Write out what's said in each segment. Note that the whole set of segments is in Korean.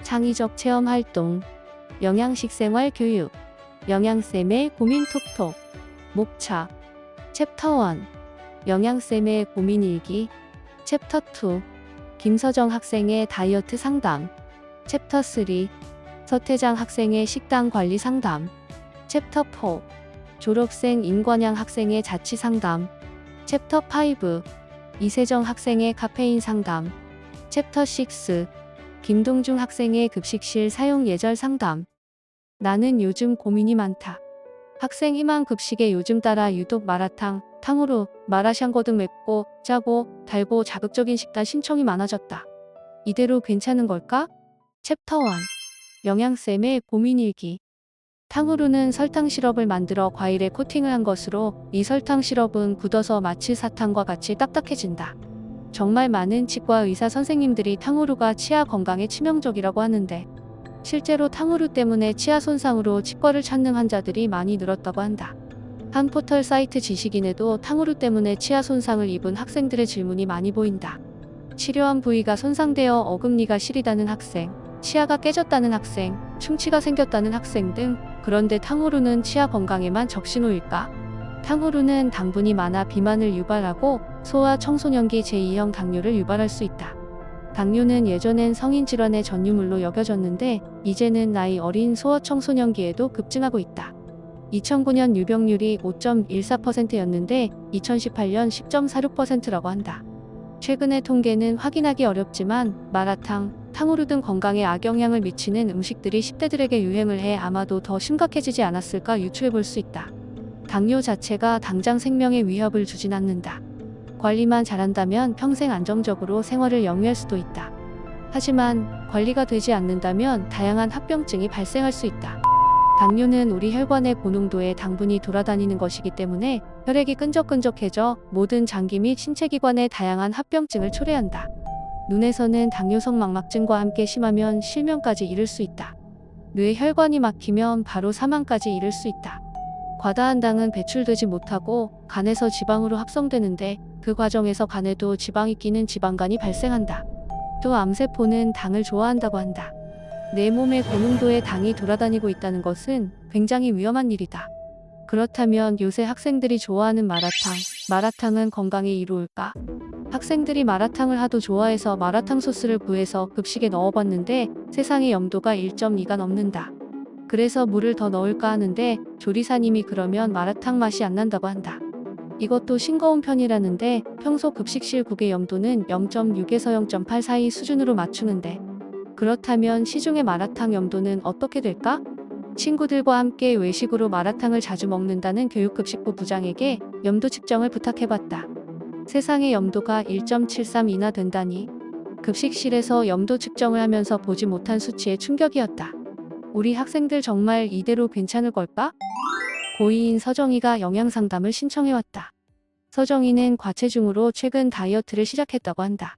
창의적 체험 활동, 영양식 생활 교육, 영양쌤의 고민 톡톡, 목차, 챕터 1, 영양쌤의 고민 일기, 챕터 2, 김서정 학생의 다이어트 상담, 챕터 3, 서태장 학생의 식단 관리 상담, 챕터 4, 졸업생 임권양 학생의 자취 상담, 챕터 5, 이세정 학생의 카페인 상담, 챕터 6, 김동중 학생의 급식실 사용 예절 상담. 나는 요즘 고민이 많다. 학생 희망 급식에 요즘 따라 유독 마라탕, 탕후루, 마라샹궈 등 맵고 짜고 달고 자극적인 식단 신청이 많아졌다. 이대로 괜찮은 걸까? 챕터 1, 영양쌤의 고민일기. 탕후루는 설탕 시럽을 만들어 과일에 코팅을 한 것으로 이 설탕 시럽은 굳어서 마치 사탕과 같이 딱딱해진다. 정말 많은 치과 의사 선생님들이 탕후루가 치아 건강에 치명적이라고 하는데 실제로 탕후루 때문에 치아 손상으로 치과를 찾는 환자들이 많이 늘었다고 한다. 한 포털 사이트 지식인에도 탕후루 때문에 치아 손상을 입은 학생들의 질문이 많이 보인다. 치료한 부위가 손상되어 어금니가 시리다는 학생, 치아가 깨졌다는 학생, 충치가 생겼다는 학생 등. 그런데 탕후루는 치아 건강에만 적신호일까? 탕후루는 당분이 많아 비만을 유발하고 소아 청소년기 제2형 당뇨를 유발할 수 있다. 당뇨는 예전엔 성인 질환의 전유물로 여겨졌는데 이제는 나이 어린 소아 청소년기에도 급증하고 있다. 2009년 유병률이 5.14%였는데 2018년 10.46%라고 한다. 최근의 통계는 확인하기 어렵지만 마라탕, 탕후루 등 건강에 악영향을 미치는 음식들이 10대들에게 유행을 해 아마도 더 심각해지지 않았을까 유추해 볼 수 있다. 당뇨 자체가 당장 생명에 위협을 주진 않는다. 관리만 잘한다면 평생 안정적으로 생활을 영위할 수도 있다. 하지만 관리가 되지 않는다면 다양한 합병증이 발생할 수 있다. 당뇨는 우리 혈관의 고농도의 당분이 돌아다니는 것이기 때문에 혈액이 끈적끈적해져 모든 장기 및 신체기관의 다양한 합병증을 초래한다. 눈에서는 당뇨성 망막증과 함께 심하면 실명까지 이를 수 있다. 뇌 혈관이 막히면 바로 사망까지 이를 수 있다. 과다한 당은 배출되지 못하고 간에서 지방으로 합성되는데 그 과정에서 간에도 지방이 끼는 지방간이 발생한다. 또 암세포는 당을 좋아한다고 한다. 내 몸에 고농도의 당이 돌아다니고 있다는 것은 굉장히 위험한 일이다. 그렇다면 요새 학생들이 좋아하는 마라탕은 건강에 이로울까? 학생들이 마라탕을 하도 좋아해서 마라탕 소스를 구해서 급식에 넣어봤는데 세상에 염도가 1.2가 넘는다. 그래서 물을 더 넣을까 하는데 조리사님이 그러면 마라탕 맛이 안 난다고 한다. 이것도 싱거운 편이라는데 평소 급식실 국의 염도는 0.6에서 0.8 사이 수준으로 맞추는데 그렇다면 시중의 마라탕 염도는 어떻게 될까? 친구들과 함께 외식으로 마라탕을 자주 먹는다는 교육급식부 부장에게 염도 측정을 부탁해봤다. 세상의 염도가 1.73 이나 된다니. 급식실에서 염도 측정을 하면서 보지 못한 수치에 충격이었다. 우리 학생들 정말 이대로 괜찮을 걸까? 고2인 서정이가 영양상담을 신청해왔다. 서정이는 과체중으로 최근 다이어트를 시작했다고 한다.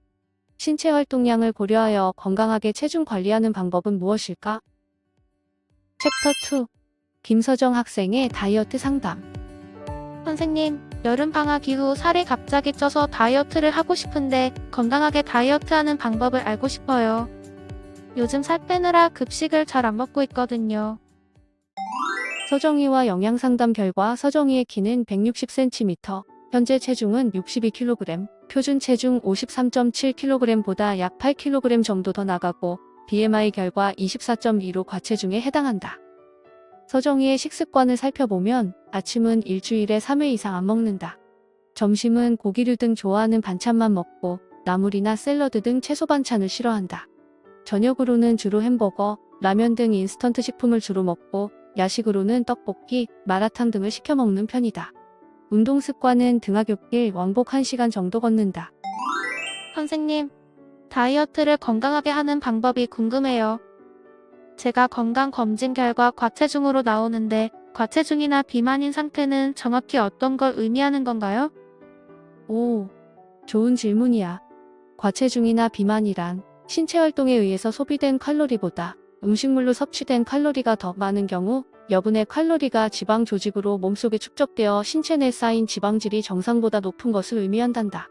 신체 활동량을 고려하여 건강하게 체중 관리하는 방법은 무엇일까? 챕터 2, 김서정 학생의 다이어트 상담. 선생님, 여름방학 이후 살이 갑자기 쪄서 다이어트를 하고 싶은데 건강하게 다이어트하는 방법을 알고 싶어요. 요즘 살 빼느라 급식을 잘 안 먹고 있거든요. 서정이와 영양상담 결과 서정이의 키는 160cm, 현재 체중은 62kg, 표준 체중 53.7kg보다 약 8kg 정도 더 나가고 BMI 결과 24.2로 과체중에 해당한다. 서정이의 식습관을 살펴보면 아침은 일주일에 3회 이상 안 먹는다. 점심은 고기류 등 좋아하는 반찬만 먹고 나물이나 샐러드 등 채소 반찬을 싫어한다. 저녁으로는 주로 햄버거, 라면 등 인스턴트 식품을 주로 먹고 야식으로는 떡볶이, 마라탕 등을 시켜 먹는 편이다. 운동 습관은 등하굣길 왕복 1시간 정도 걷는다. 선생님, 다이어트를 건강하게 하는 방법이 궁금해요. 제가 건강검진 결과 과체중으로 나오는데 과체중이나 비만인 상태는 정확히 어떤 걸 의미하는 건가요? 오, 좋은 질문이야. 과체중이나 비만이란 신체 활동에 의해서 소비된 칼로리보다 음식물로 섭취된 칼로리가 더 많은 경우 여분의 칼로리가 지방 조직으로 몸속에 축적되어 신체 내 쌓인 지방질이 정상보다 높은 것을 의미한단다.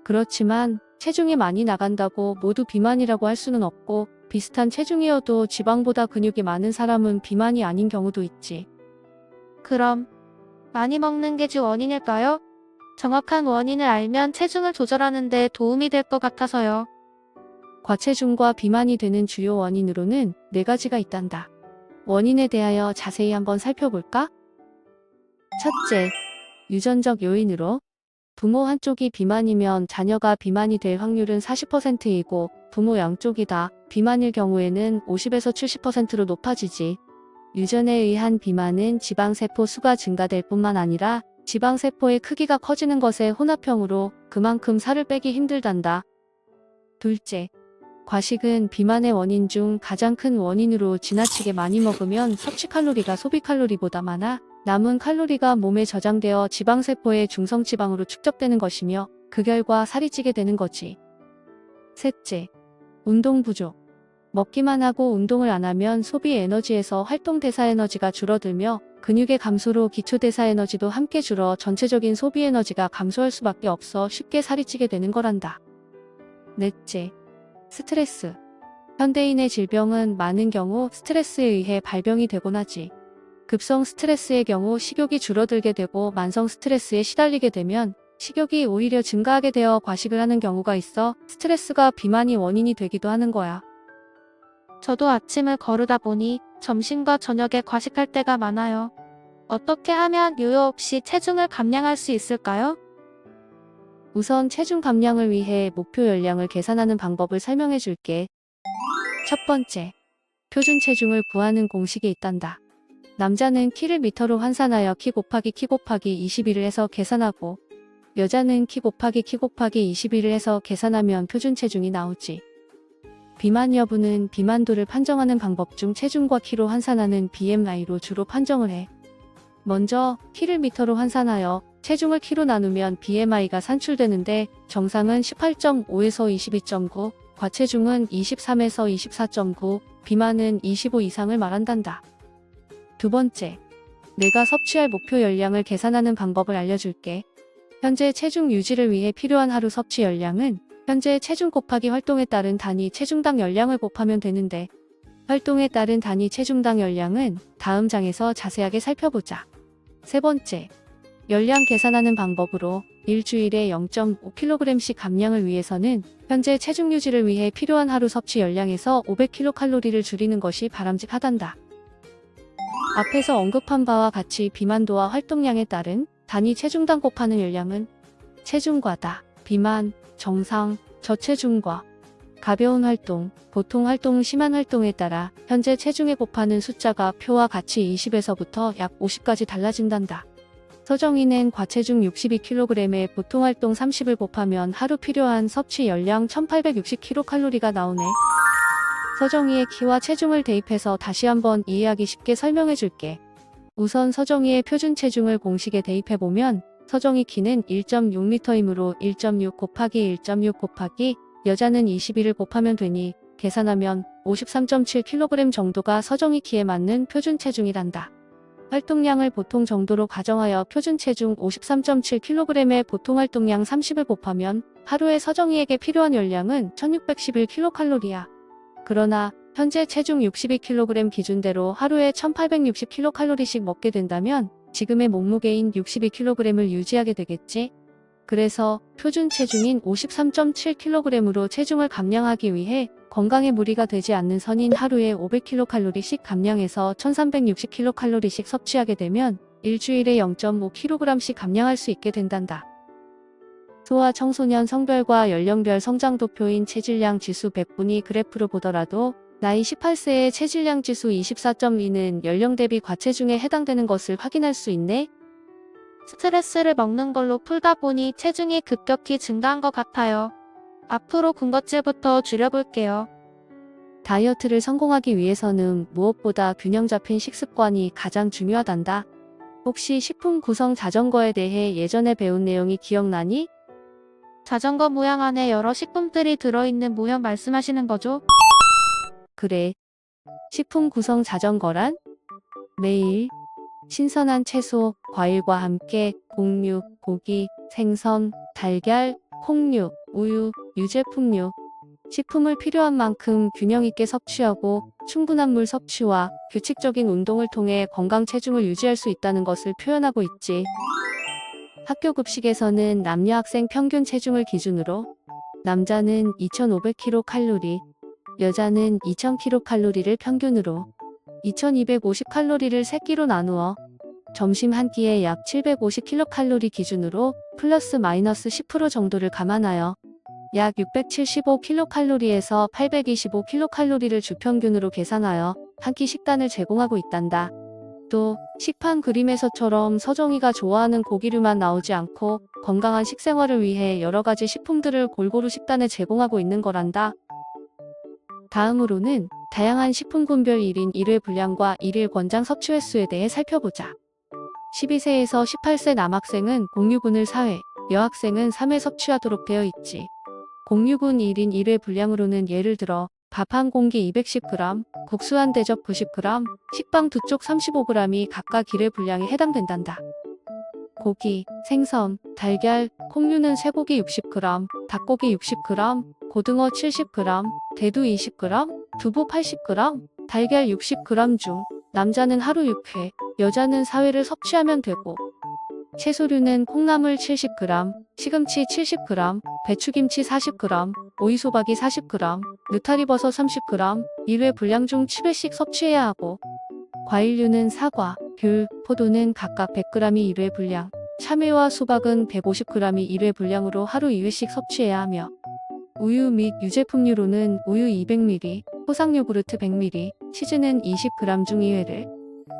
그렇지만 체중이 많이 나간다고 모두 비만이라고 할 수는 없고 비슷한 체중이어도 지방보다 근육이 많은 사람은 비만이 아닌 경우도 있지. 그럼 많이 먹는 게 주 원인일까요? 정확한 원인을 알면 체중을 조절하는 데 도움이 될 것 같아서요. 과체중과 비만이 되는 주요 원인으로는 4가지가 있단다. 원인에 대하여 자세히 한번 살펴볼까? 첫째, 유전적 요인으로 부모 한쪽이 비만이면 자녀가 비만이 될 확률은 40%이고 부모 양쪽이다 비만일 경우에는 50에서 70%로 높아지지. 유전에 의한 비만은 지방세포 수가 증가될 뿐만 아니라 지방세포의 크기가 커지는 것의 혼합형으로 그만큼 살을 빼기 힘들단다. 둘째, 과식은 비만의 원인 중 가장 큰 원인으로 지나치게 많이 먹으면 섭취 칼로리가 소비 칼로리보다 많아 남은 칼로리가 몸에 저장되어 지방세포의 중성지방으로 축적되는 것이며 그 결과 살이 찌게 되는 거지. 셋째, 운동 부족. 먹기만 하고 운동을 안 하면 소비 에너지에서 활동 대사 에너지가 줄어들며 근육의 감소로 기초 대사 에너지도 함께 줄어 전체적인 소비 에너지가 감소할 수밖에 없어 쉽게 살이 찌게 되는 거란다. 넷째, 스트레스. 현대인의 질병은 많은 경우 스트레스에 의해 발병이 되곤 하지. 급성 스트레스의 경우 식욕이 줄어들게 되고 만성 스트레스에 시달리게 되면 식욕이 오히려 증가하게 되어 과식을 하는 경우가 있어 스트레스가 비만이 원인이 되기도 하는 거야. 저도 아침을 거르다 보니 점심과 저녁에 과식할 때가 많아요. 어떻게 하면 요요 없이 체중을 감량할 수 있을까요? 우선 체중 감량을 위해 목표 열량을 계산하는 방법을 설명해 줄게. 첫 번째, 표준 체중을 구하는 공식이 있단다. 남자는 키를 미터로 환산하여 키 곱하기 21을 해서 계산하고 여자는 키 곱하기 21을 해서 계산하면 표준 체중이 나오지. 비만 여부는 비만도를 판정하는 방법 중 체중과 키로 환산하는 BMI로 주로 판정을 해. 먼저 키를 미터로 환산하여 체중을 키로 나누면 BMI가 산출되는데 정상은 18.5에서 22.9, 과체중은 23에서 24.9, 비만은 25 이상을 말한단다. 두 번째, 내가 섭취할 목표 열량을 계산하는 방법을 알려줄게. 현재 체중 유지를 위해 필요한 하루 섭취 열량은 현재 체중 곱하기 활동에 따른 단위 체중당 열량을 곱하면 되는데 활동에 따른 단위 체중당 열량은 다음 장에서 자세하게 살펴보자. 세 번째, 열량 계산하는 방법으로 일주일에 0.5kg씩 감량을 위해서는 현재 체중 유지를 위해 필요한 하루 섭취 열량에서 500kcal를 줄이는 것이 바람직하단다. 앞에서 언급한 바와 같이 비만도와 활동량에 따른 단위 체중당 곱하는 열량은 체중과다, 비만, 정상, 저체중과 가벼운 활동, 보통 활동, 심한 활동에 따라 현재 체중에 곱하는 숫자가 표와 같이 20에서부터 약 50까지 달라진단다. 서정희는 과체중 62kg에 보통 활동 30을 곱하면 하루 필요한 섭취 열량 1860kcal가 나오네. 서정희의 키와 체중을 대입해서 다시 한번 이해하기 쉽게 설명해 줄게. 우선 서정희의 표준 체중을 공식에 대입해보면 서정희 키는 1.6m이므로 1.6 곱하기 1.6 곱하기 여자는 21을 곱하면 되니 계산하면 53.7kg 정도가 서정희 키에 맞는 표준 체중이란다. 활동량을 보통 정도로 가정하여 표준 체중 53.7kg에 보통 활동량 30을 곱하면 하루에 서정희에게 필요한 열량은 1611kcal야. 그러나 현재 체중 62kg 기준대로 하루에 1860kcal씩 먹게 된다면 지금의 몸무게인 62kg을 유지하게 되겠지. 그래서 표준 체중인 53.7kg으로 체중을 감량하기 위해 건강에 무리가 되지 않는 선인 하루에 500kcal씩 감량해서 1360kcal씩 섭취하게 되면 일주일에 0.5kg씩 감량할 수 있게 된단다. 소아 청소년 성별과 연령별 성장도표인 체질량 지수 100분위 그래프로 보더라도 나이 18세의 체질량 지수 24.2는 연령 대비 과체중에 해당되는 것을 확인할 수 있네. 스트레스를 먹는 걸로 풀다 보니 체중이 급격히 증가한 것 같아요. 앞으로 군것질부터 줄여볼게요. 다이어트를 성공하기 위해서는 무엇보다 균형 잡힌 식습관이 가장 중요하단다. 혹시 식품 구성 자전거에 대해 예전에 배운 내용이 기억나니? 자전거 모양 안에 여러 식품들이 들어있는 모형 말씀하시는 거죠? 그래. 식품 구성 자전거란? 매일 신선한 채소, 과일과 함께 곡류, 고기, 생선, 달걀, 콩류, 우유, 유제품류, 식품을 필요한 만큼 균형 있게 섭취하고 충분한 물 섭취와 규칙적인 운동을 통해 건강 체중을 유지할 수 있다는 것을 표현하고 있지. 학교 급식에서는 남녀 학생 평균 체중을 기준으로 남자는 2,500kcal, 여자는 2,000kcal를 평균으로 2,250칼로리를 3끼로 나누어 점심 한 끼에 약 750kcal 기준으로 플러스 마이너스 10% 정도를 감안하여 약 675kcal에서 825kcal를 주평균으로 계산하여 한 끼 식단을 제공하고 있단다. 또 식판 그림에서처럼 서정이가 좋아하는 고기류만 나오지 않고 건강한 식생활을 위해 여러 가지 식품들을 골고루 식단에 제공하고 있는 거란다. 다음으로는 다양한 식품군별 1인 1회 분량과 1일 권장 섭취 횟수에 대해 살펴보자. 12세에서 18세 남학생은 공유분을 4회, 여학생은 3회 섭취하도록 되어 있지. 공유분 1인 1회 분량으로는 예를 들어 밥 한 공기 210g, 국수 한 대접 90g, 식빵 2쪽 35g이 각각 1회 분량에 해당된단다. 고기, 생선, 달걀, 콩류는 쇠고기 60g, 닭고기 60g, 고등어 70g, 대두 20g, 두부 80g, 달걀 60g 중 남자는 하루 6회, 여자는 4회를 섭취하면 되고, 채소류는 콩나물 70g, 시금치 70g, 배추김치 40g, 오이소박이 40g, 느타리버섯 30g, 1회 분량 중 7회씩 섭취해야 하고, 과일류는 사과, 귤, 포도는 각각 100g이 1회 분량, 참외와 수박은 150g이 1회 분량으로 하루 2회씩 섭취해야 하며, 우유 및 유제품류로는 우유 200ml, 포상 요구르트 100ml, 치즈는 20g 중 2회를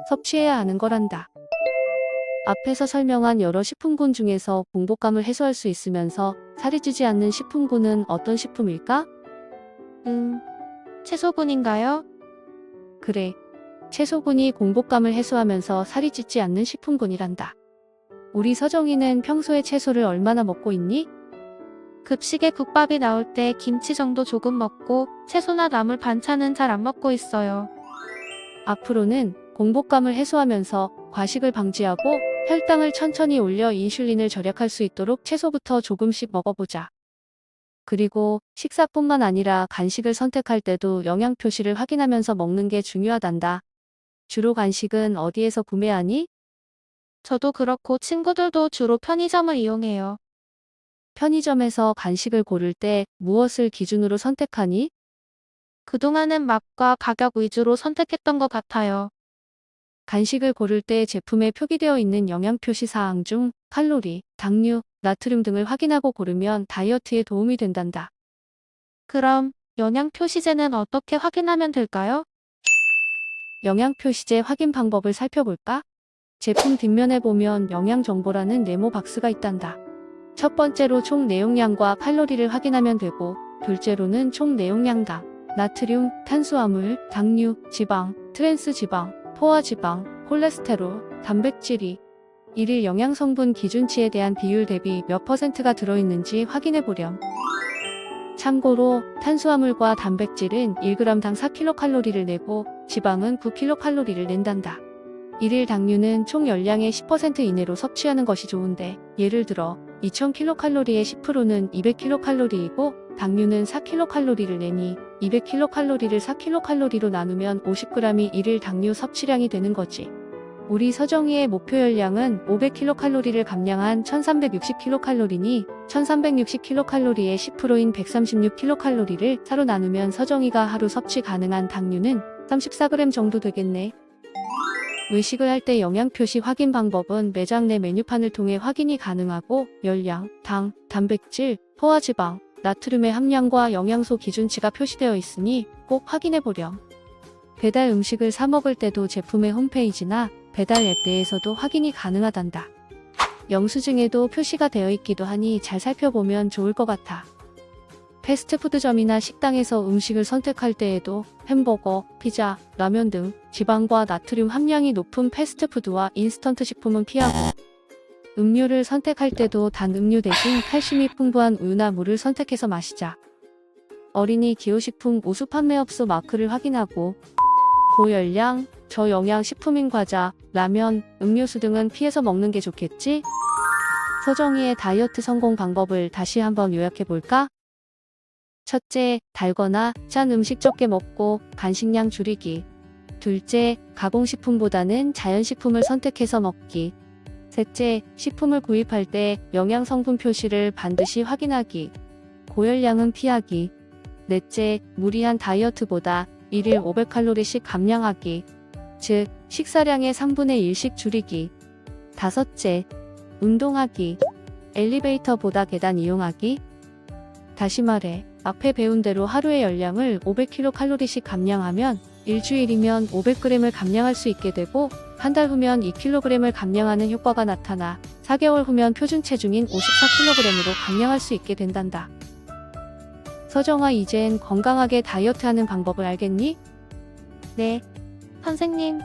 섭취해야 하는 거란다. 앞에서 설명한 여러 식품군 중에서 공복감을 해소할 수 있으면서 살이 찌지 않는 식품군은 어떤 식품일까? 채소군인가요? 그래. 채소군이 공복감을 해소하면서 살이 찌지 않는 식품군이란다. 우리 서정이는 평소에 채소를 얼마나 먹고 있니? 급식에 국밥이 나올 때 김치 정도 조금 먹고 채소나 나물 반찬은 잘 안 먹고 있어요. 앞으로는 공복감을 해소하면서 과식을 방지하고 혈당을 천천히 올려 인슐린을 절약할 수 있도록 채소부터 조금씩 먹어보자. 그리고 식사뿐만 아니라 간식을 선택할 때도 영양 표시를 확인하면서 먹는 게 중요하단다. 주로 간식은 어디에서 구매하니? 저도 그렇고 친구들도 주로 편의점을 이용해요. 편의점에서 간식을 고를 때 무엇을 기준으로 선택하니? 그동안은 맛과 가격 위주로 선택했던 것 같아요. 간식을 고를 때 제품에 표기되어 있는 영양 표시 사항 중 칼로리, 당류, 나트륨 등을 확인하고 고르면 다이어트에 도움이 된단다. 그럼 영양 표시제는 어떻게 확인하면 될까요? 영양 표시제 확인 방법을 살펴볼까? 제품 뒷면에 보면 영양 정보라는 네모 박스가 있단다. 첫 번째로 총 내용량과 칼로리를 확인하면 되고, 둘째로는 총 내용량당, 나트륨, 탄수화물, 당류, 지방, 트랜스 지방, 포화 지방, 콜레스테롤, 단백질이 일일 영양 성분 기준치에 대한 비율 대비 몇 %가 들어있는지 확인해 보렴. 참고로 탄수화물과 단백질은 1g당 4kcal를 내고 지방은 9kcal를 낸단다. 일일 당류는 총 열량의 10% 이내로 섭취하는 것이 좋은데, 예를 들어 2000kcal의 10%는 200kcal이고 당류는 4kcal를 내니 200kcal를 4kcal로 나누면 50g이 일일 당류 섭취량이 되는 거지. 우리 서정이의 목표 열량은 500kcal를 감량한 1360kcal니 1360kcal의 10%인 136kcal를 4로 나누면 서정이가 하루 섭취 가능한 당류는 34g 정도 되겠네. 외식을 할 때 영양 표시 확인 방법은 매장 내 메뉴판을 통해 확인이 가능하고, 열량, 당, 단백질, 포화지방, 나트륨의 함량과 영양소 기준치가 표시되어 있으니 꼭 확인해 보렴. 배달 음식을 사 먹을 때도 제품의 홈페이지나 배달 앱 내에서도 확인이 가능하단다. 영수증에도 표시가 되어 있기도 하니 잘 살펴보면 좋을 것 같아. 패스트푸드점이나 식당에서 음식을 선택할 때에도 햄버거, 피자, 라면 등 지방과 나트륨 함량이 높은 패스트푸드와 인스턴트 식품은 피하고, 음료를 선택할 때도 단 음료 대신 칼슘이 풍부한 우유나 물을 선택해서 마시자. 어린이 기호식품 우수 판매업소 마크를 확인하고, 고열량, 저영양 식품인 과자, 라면, 음료수 등은 피해서 먹는 게 좋겠지? 서정이의 다이어트 성공 방법을 다시 한번 요약해볼까? 첫째, 달거나 짠 음식 적게 먹고 간식량 줄이기. 둘째, 가공식품보다는 자연식품을 선택해서 먹기. 셋째, 식품을 구입할 때 영양 성분 표시를 반드시 확인하기. 고열량은 피하기. 넷째, 무리한 다이어트보다 일일 500칼로리씩 감량하기. 즉, 식사량의 3분의 1씩 줄이기. 다섯째, 운동하기. 엘리베이터보다 계단 이용하기. 다시 말해, 앞에 배운 대로 하루의 열량을 500kcal씩 감량하면 일주일이면 500g을 감량할 수 있게 되고, 한 달 후면 2kg을 감량하는 효과가 나타나 4개월 후면 표준 체중인 54kg으로 감량할 수 있게 된단다. 서정아, 이젠 건강하게 다이어트하는 방법을 알겠니? 네. 선생님,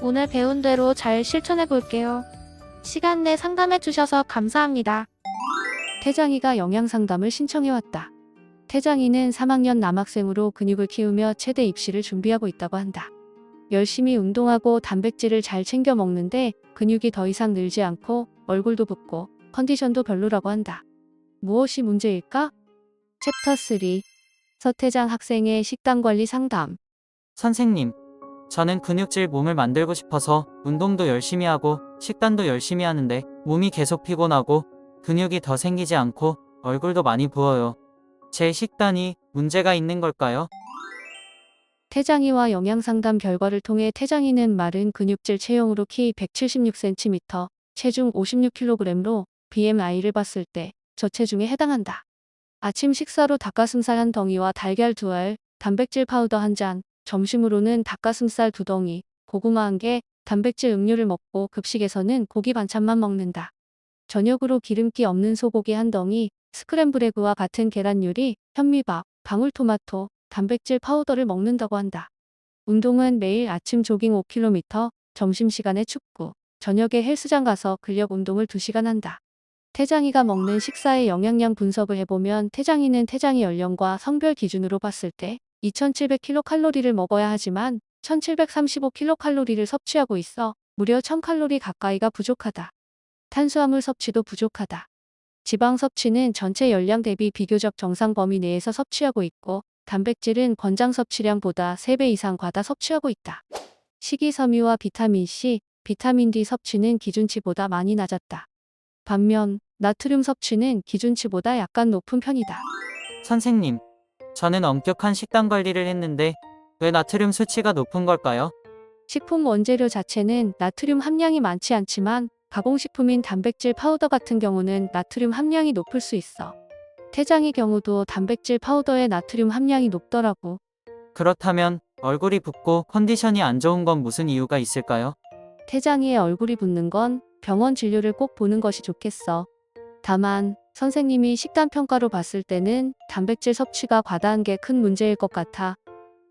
오늘 배운 대로 잘 실천해 볼게요. 시간 내 상담해 주셔서 감사합니다. 태장이가 영양상담을 신청해왔다. 태장이는 3학년 남학생으로 근육을 키우며 체대 입시를 준비하고 있다고 한다. 열심히 운동하고 단백질을 잘 챙겨 먹는데 근육이 더 이상 늘지 않고 얼굴도 붓고 컨디션도 별로라고 한다. 무엇이 문제일까? 챕터 3. 서태장 학생의 식단관리 상담. 선생님, 저는 근육질 몸을 만들고 싶어서 운동도 열심히 하고 식단도 열심히 하는데 몸이 계속 피곤하고 근육이 더 생기지 않고 얼굴도 많이 부어요. 제 식단이 문제가 있는 걸까요? 태장이와 영양상담 결과를 통해 태장이는 마른 근육질 체형으로 키 176cm, 체중 56kg로 BMI를 봤을 때 저체중에 해당한다. 아침 식사로 닭가슴살 한 덩이와 달걀 2알, 단백질 파우더 1잔, 점심으로는 닭가슴살 2덩이, 고구마 1개, 단백질 음료를 먹고 급식에서는 고기 반찬만 먹는다. 저녁으로 기름기 없는 소고기 1덩이, 스크램블 에그와 같은 계란 요리, 현미밥, 방울토마토, 단백질 파우더를 먹는다고 한다. 운동은 매일 아침 조깅 5km, 점심시간에 축구, 저녁에 헬스장 가서 근력 운동을 2시간 한다. 태장이가 먹는 식사의 영양량 분석을 해보면 태장이는 태장이 연령과 성별 기준으로 봤을 때 2700kcal를 먹어야 하지만 1735kcal를 섭취하고 있어 무려 1000칼로리 가까이가 부족하다. 탄수화물 섭취도 부족하다. 지방 섭취는 전체 열량 대비 비교적 정상 범위 내에서 섭취하고 있고 단백질은 권장 섭취량보다 3배 이상 과다 섭취하고 있다. 식이섬유와 비타민C, 비타민 D 섭취는 기준치보다 많이 낮았다. 반면 나트륨 섭취는 기준치보다 약간 높은 편이다. 선생님, 저는 엄격한 식단 관리를 했는데 왜 나트륨 수치가 높은 걸까요? 식품 원재료 자체는 나트륨 함량이 많지 않지만 가공식품인 단백질 파우더 같은 경우는 나트륨 함량이 높을 수 있어. 태장이 경우도 단백질 파우더의 나트륨 함량이 높더라고. 그렇다면 얼굴이 붓고 컨디션이 안 좋은 건 무슨 이유가 있을까요? 태장이의 얼굴이 붓는 건 병원 진료를 꼭 보는 것이 좋겠어. 다만 선생님이 식단 평가로 봤을 때는 단백질 섭취가 과다한 게 큰 문제일 것 같아.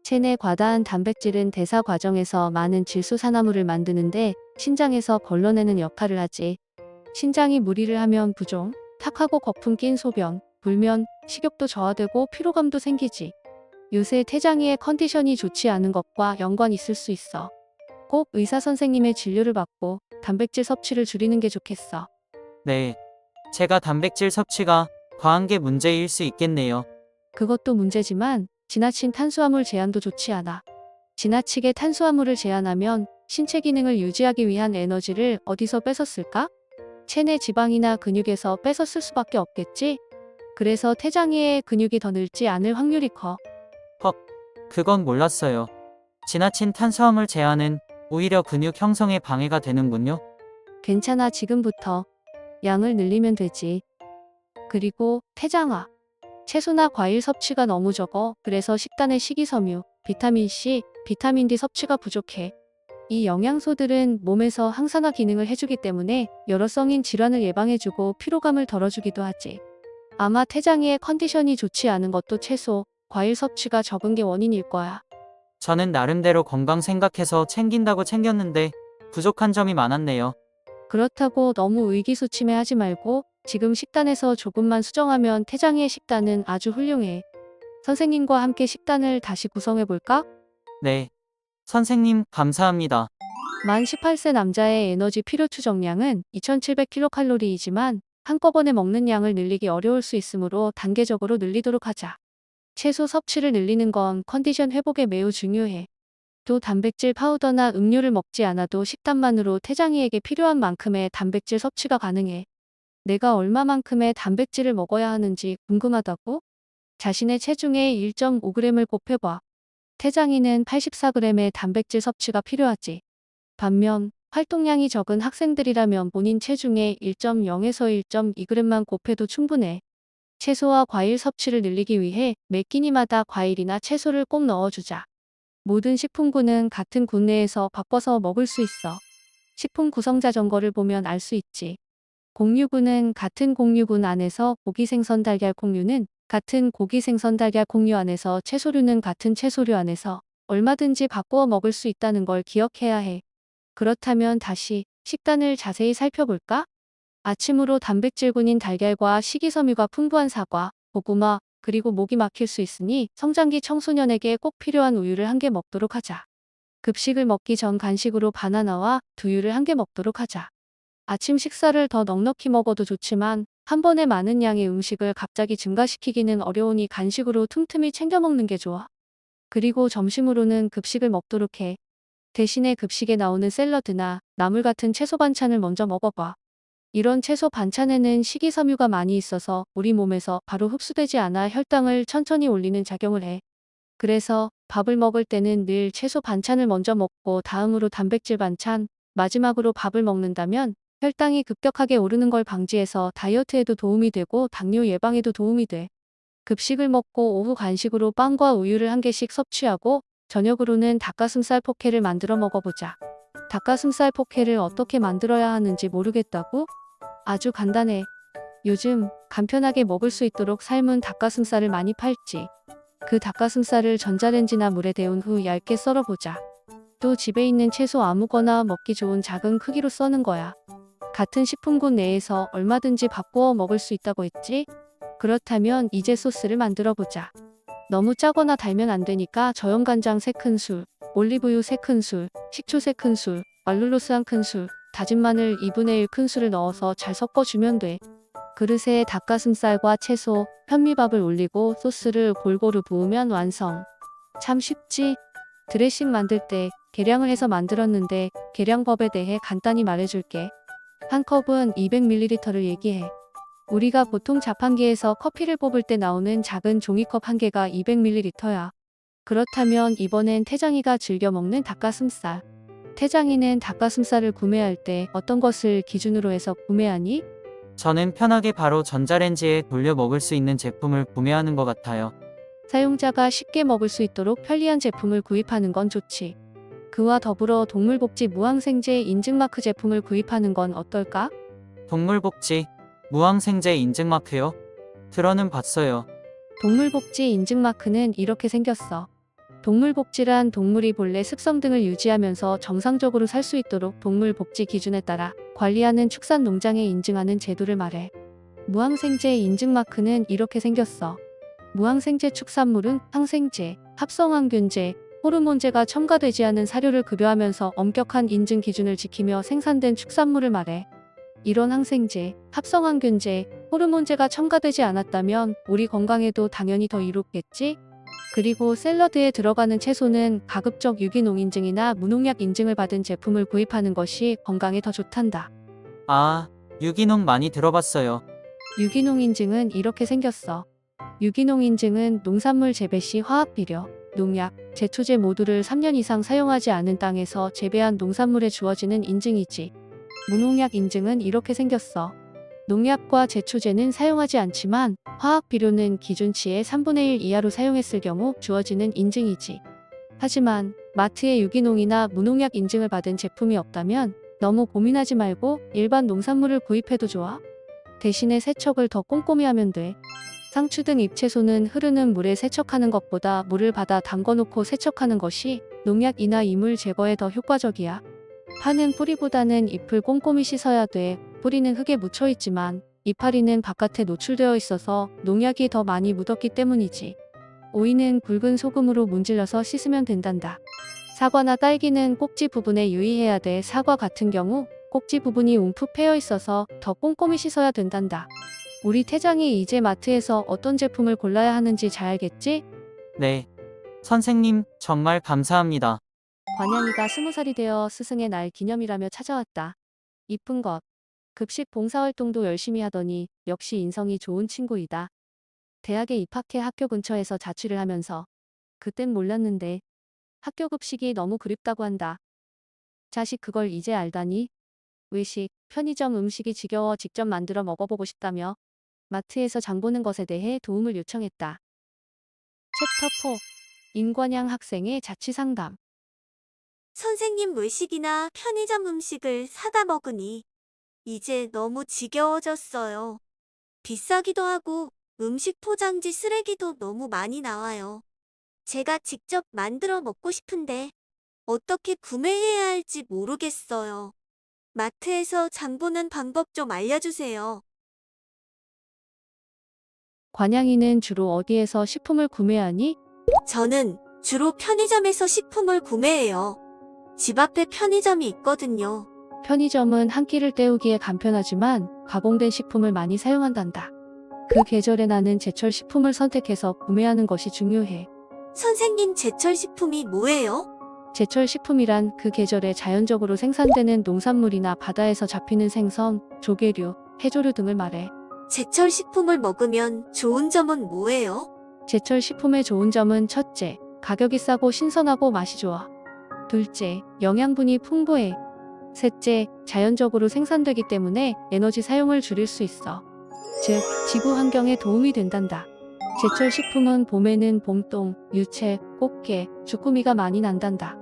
체내 과다한 단백질은 대사 과정에서 많은 질소산화물을 만드는데 신장에서 걸러내는 역할을 하지. 신장이 무리를 하면 부종, 탁하고 거품 낀 소변, 불면, 식욕도 저하되고 피로감도 생기지. 요새 태장이의 컨디션이 좋지 않은 것과 연관이 있을 수 있어. 꼭 의사 선생님의 진료를 받고 단백질 섭취를 줄이는 게 좋겠어. 네, 제가 단백질 섭취가 과한 게 문제일 수 있겠네요. 그것도 문제지만 지나친 탄수화물 제한도 좋지 않아. 지나치게 탄수화물을 제한하면 신체 기능을 유지하기 위한 에너지를 어디서 뺏었을까? 체내 지방이나 근육에서 뺏었을 수밖에 없겠지? 그래서 태장이의 근육이 더 늘지 않을 확률이 커. 그건 몰랐어요. 지나친 탄수화물 제한은 오히려 근육 형성에 방해가 되는군요. 괜찮아, 지금부터 양을 늘리면 되지. 그리고 태장아, 채소나 과일 섭취가 너무 적어. 그래서 식단에 식이섬유, 비타민C, 비타민 D 섭취가 부족해. 이 영양소들은 몸에서 항산화 기능을 해주기 때문에 여러 성인 질환을 예방해주고 피로감을 덜어주기도 하지. 아마 태장이의 컨디션이 좋지 않은 것도 채소, 과일 섭취가 적은 게 원인일 거야. 저는 나름대로 건강 생각해서 챙긴다고 챙겼는데 부족한 점이 많았네요. 그렇다고 너무 의기소침해하지 말고 지금 식단에서 조금만 수정하면 태장이의 식단은 아주 훌륭해. 선생님과 함께 식단을 다시 구성해볼까? 네. 선생님, 감사합니다. 만 18세 남자의 에너지 필요 추정량은 2700kcal이지만 한꺼번에 먹는 양을 늘리기 어려울 수 있으므로 단계적으로 늘리도록 하자. 채소 섭취를 늘리는 건 컨디션 회복에 매우 중요해. 또 단백질 파우더나 음료를 먹지 않아도 식단만으로 태장이에게 필요한 만큼의 단백질 섭취가 가능해. 내가 얼마만큼의 단백질을 먹어야 하는지 궁금하다고? 자신의 체중의 1.5g을 곱해봐. 태장이는 84g의 단백질 섭취가 필요하지. 반면 활동량이 적은 학생들이라면 본인 체중의 1.0에서 1.2g만 곱해도 충분해. 채소와 과일 섭취를 늘리기 위해 매 끼니마다 과일이나 채소를 꼭 넣어주자. 모든 식품군은 같은 군 내에서 바꿔서 먹을 수 있어. 식품 구성 자전거를 보면 알 수 있지. 곡류군은 같은 곡류군 안에서 고기 생선 달걀 콩류는 같은 고기 생선 달걀 콩류 안에서 채소류는 같은 채소류 안에서 얼마든지 바꾸어 먹을 수 있다는 걸 기억해야 해. 그렇다면 다시 식단을 자세히 살펴볼까? 아침으로 단백질군인 달걀과 식이섬유가 풍부한 사과, 고구마, 그리고 목이 막힐 수 있으니 성장기 청소년에게 꼭 필요한 우유를 한 개 먹도록 하자. 급식을 먹기 전 간식으로 바나나와 두유를 한 개 먹도록 하자. 아침 식사를 더 넉넉히 먹어도 좋지만 한 번에 많은 양의 음식을 갑자기 증가시키기는 어려우니 간식으로 틈틈이 챙겨 먹는 게 좋아. 그리고 점심으로는 급식을 먹도록 해. 대신에 급식에 나오는 샐러드나 나물 같은 채소 반찬을 먼저 먹어봐. 이런 채소 반찬에는 식이섬유가 많이 있어서 우리 몸에서 바로 흡수되지 않아 혈당을 천천히 올리는 작용을 해. 그래서 밥을 먹을 때는 늘 채소 반찬을 먼저 먹고 다음으로 단백질 반찬, 마지막으로 밥을 먹는다면 혈당이 급격하게 오르는 걸 방지해서 다이어트에도 도움이 되고 당뇨 예방에도 도움이 돼. 급식을 먹고 오후 간식으로 빵과 우유를 한 개씩 섭취하고 저녁으로는 닭가슴살 포케를 만들어 먹어보자. 닭가슴살 포케를 어떻게 만들어야 하는지 모르겠다고? 아주 간단해. 요즘 간편하게 먹을 수 있도록 삶은 닭가슴살을 많이 팔지. 그 닭가슴살을 전자레인지나 물에 데운 후 얇게 썰어보자. 또 집에 있는 채소 아무거나 먹기 좋은 작은 크기로 써는 거야. 같은 식품군 내에서 얼마든지 바꾸어 먹을 수 있다고 했지? 그렇다면 이제 소스를 만들어 보자. 너무 짜거나 달면 안 되니까 저염간장 3큰술, 올리브유 3큰술, 식초 3큰술, 말룰로스 1큰술, 다진 마늘 2분의 1큰술을 넣어서 잘 섞어주면 돼. 그릇에 닭가슴살과 채소, 현미밥을 올리고 소스를 골고루 부으면 완성. 참 쉽지? 드레싱 만들 때 계량을 해서 만들었는데 계량법에 대해 간단히 말해줄게. 한 컵은 200ml를 얘기해. 우리가 보통 자판기에서 커피를 뽑을 때 나오는 작은 종이컵 한 개가 200ml야. 그렇다면 이번엔 태장이가 즐겨 먹는 닭가슴살. 태장이는 닭가슴살을 구매할 때 어떤 것을 기준으로 해서 구매하니? 저는 편하게 바로 전자레인지에 돌려 먹을 수 있는 제품을 구매하는 것 같아요. 사용자가 쉽게 먹을 수 있도록 편리한 제품을 구입하는 건 좋지. 그와 더불어 동물복지 무항생제 인증마크 제품을 구입하는 건 어떨까? 동물복지, 무항생제 인증마크요? 들어는 봤어요. 동물복지 인증마크는 이렇게 생겼어. 동물복지란 동물이 본래 습성 등을 유지하면서 정상적으로 살 수 있도록 동물복지 기준에 따라 관리하는 축산 농장에 인증하는 제도를 말해. 무항생제 인증마크는 이렇게 생겼어. 무항생제 축산물은 항생제, 합성항균제, 호르몬제가 첨가되지 않은 사료를 급여하면서 엄격한 인증 기준을 지키며 생산된 축산물을 말해. 이런 항생제, 합성항균제, 호르몬제가 첨가되지 않았다면 우리 건강에도 당연히 더 이롭겠지? 그리고 샐러드에 들어가는 채소는 가급적 유기농 인증이나 무농약 인증을 받은 제품을 구입하는 것이 건강에 더 좋단다. 아, 유기농 많이 들어봤어요. 유기농 인증은 이렇게 생겼어. 유기농 인증은 농산물 재배 시 화학 비료, 농약, 제초제 모두를 3년 이상 사용하지 않은 땅에서 재배한 농산물에 주어지는 인증이지. 무농약 인증은 이렇게 생겼어. 농약과 제초제는 사용하지 않지만 화학 비료는 기준치의 3분의 1 이하로 사용했을 경우 주어지는 인증이지. 하지만 마트에 유기농이나 무농약 인증을 받은 제품이 없다면 너무 고민하지 말고 일반 농산물을 구입해도 좋아. 대신에 세척을 더 꼼꼼히 하면 돼. 상추 등 잎채소는 흐르는 물에 세척하는 것보다 물을 받아 담궈놓고 세척하는 것이 농약이나 이물 제거에 더 효과적이야. 파는 뿌리보다는 잎을 꼼꼼히 씻어야 돼. 뿌리는 흙에 묻혀 있지만 이파리는 바깥에 노출되어 있어서 농약이 더 많이 묻었기 때문이지. 오이는 굵은 소금으로 문질러서 씻으면 된단다. 사과나 딸기는 꼭지 부분에 유의해야 돼. 사과 같은 경우 꼭지 부분이 움푹 패여 있어서 더 꼼꼼히 씻어야 된단다. 우리 태장이 이제 마트에서 어떤 제품을 골라야 하는지 잘 알겠지? 네. 선생님, 정말 감사합니다. 관양이가 20살이 되어 스승의 날 기념이라며 찾아왔다. 이쁜 것. 급식 봉사활동도 열심히 하더니 역시 인성이 좋은 친구이다. 대학에 입학해 학교 근처에서 자취를 하면서 그땐 몰랐는데 학교 급식이 너무 그립다고 한다. 자식 그걸 이제 알다니? 외식, 편의점 음식이 지겨워 직접 만들어 먹어보고 싶다며 마트에서 장 보는 것에 대해 도움을 요청했다. 챕터 4. 임관양 학생의 자취 상담. 선생님 외식이나 편의점 음식을 사다 먹으니 이제 너무 지겨워졌어요. 비싸기도 하고 음식 포장지 쓰레기도 너무 많이 나와요. 제가 직접 만들어 먹고 싶은데 어떻게 구매해야 할지 모르겠어요. 마트에서 장 보는 방법 좀 알려주세요. 관양이는 주로 어디에서 식품을 구매하니? 저는 주로 편의점에서 식품을 구매해요. 집 앞에 편의점이 있거든요. 편의점은 한 끼를 때우기에 간편하지만 가공된 식품을 많이 사용한단다. 그 계절에 나는 제철 식품을 선택해서 구매하는 것이 중요해. 선생님, 제철 식품이 뭐예요? 제철 식품이란 그 계절에 자연적으로 생산되는 농산물이나 바다에서 잡히는 생선, 조개류, 해조류 등을 말해. 제철 식품을 먹으면 좋은 점은 뭐예요? 제철 식품의 좋은 점은 첫째, 가격이 싸고 신선하고 맛이 좋아. 둘째, 영양분이 풍부해. 셋째, 자연적으로 생산되기 때문에 에너지 사용을 줄일 수 있어. 즉, 지구 환경에 도움이 된단다. 제철 식품은 봄에는 봄동, 유채, 꽃게, 주꾸미가 많이 난단다.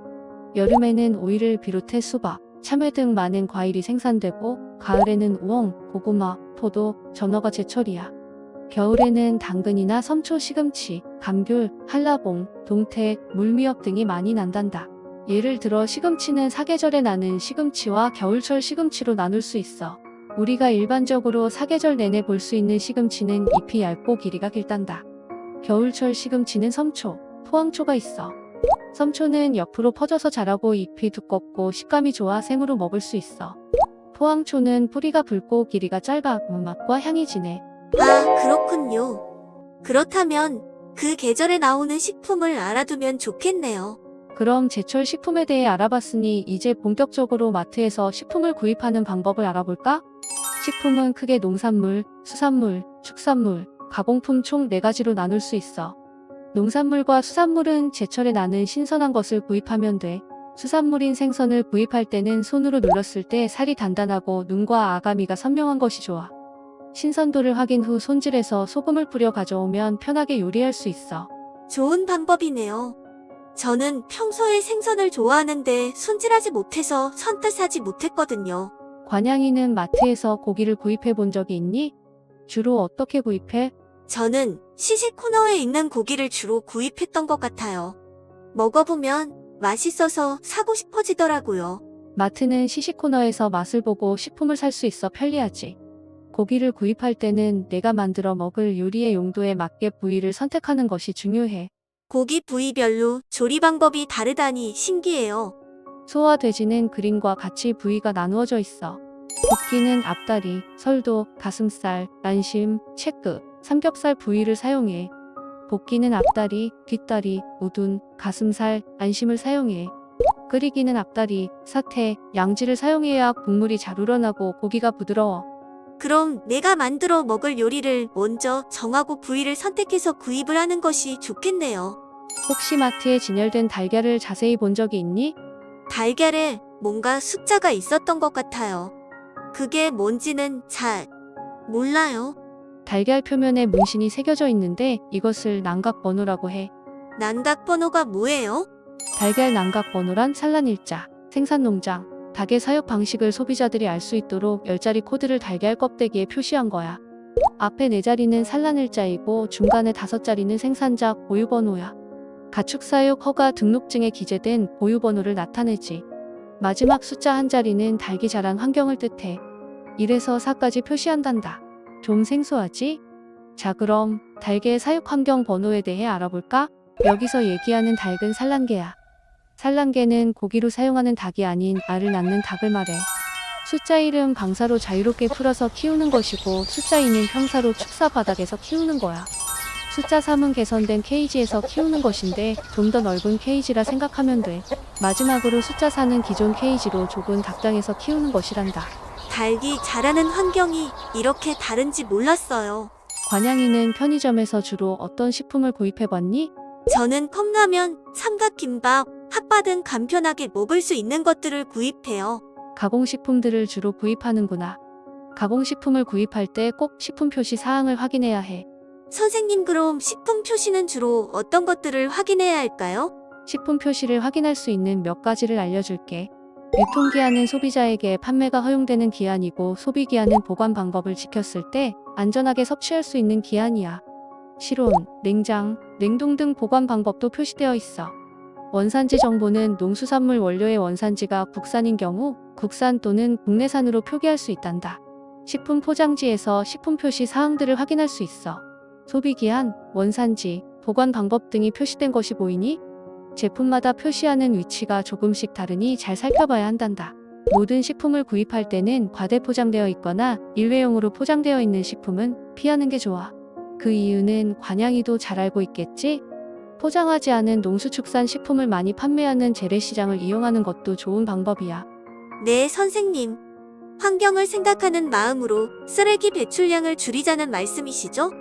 여름에는 오이를 비롯해 수박, 참외 등 많은 과일이 생산되고 가을에는 우엉, 고구마, 포도, 전어가 제철이야. 겨울에는 당근이나 섬초 시금치, 감귤, 한라봉, 동태, 물미역 등이 많이 난단다. 예를 들어 시금치는 사계절에 나는 시금치와 겨울철 시금치로 나눌 수 있어. 우리가 일반적으로 사계절 내내 볼 수 있는 시금치는 잎이 얇고 길이가 길단다. 겨울철 시금치는 섬초, 포항초가 있어. 섬초는 옆으로 퍼져서 자라고 잎이 두껍고 식감이 좋아 생으로 먹을 수 있어. 포항초는 뿌리가 붉고 길이가 짧아 맛과 향이 진해. 아, 그렇군요. 그렇다면 그 계절에 나오는 식품을 알아두면 좋겠네요. 그럼 제철 식품에 대해 알아봤으니 이제 본격적으로 마트에서 식품을 구입하는 방법을 알아볼까? 식품은 크게 농산물, 수산물, 축산물, 가공품 총 4가지로 나눌 수 있어. 농산물과 수산물은 제철에 나는 신선한 것을 구입하면 돼. 수산물인 생선을 구입할 때는 손으로 눌렀을 때 살이 단단하고 눈과 아가미가 선명한 것이 좋아. 신선도를 확인 후 손질해서 소금을 뿌려 가져오면 편하게 요리할 수 있어. 좋은 방법이네요. 저는 평소에 생선을 좋아하는데 손질하지 못해서 선뜻 사지 못했거든요. 관양이는 마트에서 고기를 구입해 본 적이 있니? 주로 어떻게 구입해? 저는 시식 코너에 있는 고기를 주로 구입했던 것 같아요. 먹어보면 맛있어서 사고 싶어지더라고요. 마트는 시식 코너에서 맛을 보고 식품을 살 수 있어 편리하지. 고기를 구입할 때는 내가 만들어 먹을 요리의 용도에 맞게 부위를 선택하는 것이 중요해. 고기 부위별로 조리 방법이 다르다니 신기해요. 소와 돼지는 그림과 같이 부위가 나누어져 있어. 굽기는 앞다리, 설도, 가슴살, 안심, 채끝, 삼겹살 부위를 사용해. 볶기는 앞다리, 뒷다리, 우둔, 가슴살, 안심을 사용해. 끓이기는 앞다리, 사태, 양지를 사용해야 국물이 잘 우러나고 고기가 부드러워. 그럼 내가 만들어 먹을 요리를 먼저 정하고 부위를 선택해서 구입을 하는 것이 좋겠네요. 혹시 마트에 진열된 달걀을 자세히 본 적이 있니? 달걀에 뭔가 숫자가 있었던 것 같아요. 그게 뭔지는 잘 몰라요. 달걀 표면에 문신이 새겨져 있는데 이것을 난각 번호라고 해. 난각 번호가 뭐예요? 달걀 난각 번호란 산란일자, 생산농장, 닭의 사육 방식을 소비자들이 알 수 있도록 10자리 코드를 달걀 껍데기에 표시한 거야. 앞에 4자리는 산란일자이고 중간에 5자리는 생산자 보유번호야. 가축사육 허가 등록증에 기재된 보유번호를 나타내지. 마지막 숫자 1자리는 닭이 자란 환경을 뜻해. 1에서 4까지 표시한단다. 좀 생소하지? 자, 그럼 닭의 사육 환경 번호에 대해 알아볼까? 여기서 얘기하는 닭은 산란개야. 산란개는 고기로 사용하는 닭이 아닌 알을 낳는 닭을 말해. 숫자 1은 방사로 자유롭게 풀어서 키우는 것이고 숫자 2는 평사로 축사 바닥에서 키우는 거야. 숫자 3은 개선된 케이지에서 키우는 것인데 좀 더 넓은 케이지라 생각하면 돼. 마지막으로 숫자 4는 기존 케이지로 좁은 닭장에서 키우는 것이란다. 닭이 자라는 환경이 이렇게 다른지 몰랐어요. 관양이는 편의점에서 주로 어떤 식품을 구입해봤니? 저는 컵라면, 삼각김밥, 핫바 등 간편하게 먹을 수 있는 것들을 구입해요. 가공식품들을 주로 구입하는구나. 가공식품을 구입할 때 꼭 식품 표시 사항을 확인해야 해. 선생님, 그럼 식품 표시는 주로 어떤 것들을 확인해야 할까요? 식품 표시를 확인할 수 있는 몇 가지를 알려줄게. 유통기한은 소비자에게 판매가 허용되는 기한이고 소비기한은 보관 방법을 지켰을 때 안전하게 섭취할 수 있는 기한이야. 실온, 냉장, 냉동 등 보관 방법도 표시되어 있어. 원산지 정보는 농수산물 원료의 원산지가 국산인 경우 국산 또는 국내산으로 표기할 수 있단다. 식품 포장지에서 식품 표시 사항들을 확인할 수 있어. 소비기한, 원산지, 보관 방법 등이 표시된 것이 보이니? 제품마다 표시하는 위치가 조금씩 다르니 잘 살펴봐야 한단다. 모든 식품을 구입할 때는 과대 포장되어 있거나 일회용으로 포장되어 있는 식품은 피하는 게 좋아. 그 이유는 관양이도 잘 알고 있겠지? 포장하지 않은 농수축산 식품을 많이 판매하는 재래시장을 이용하는 것도 좋은 방법이야. 네, 선생님. 환경을 생각하는 마음으로 쓰레기 배출량을 줄이자는 말씀이시죠?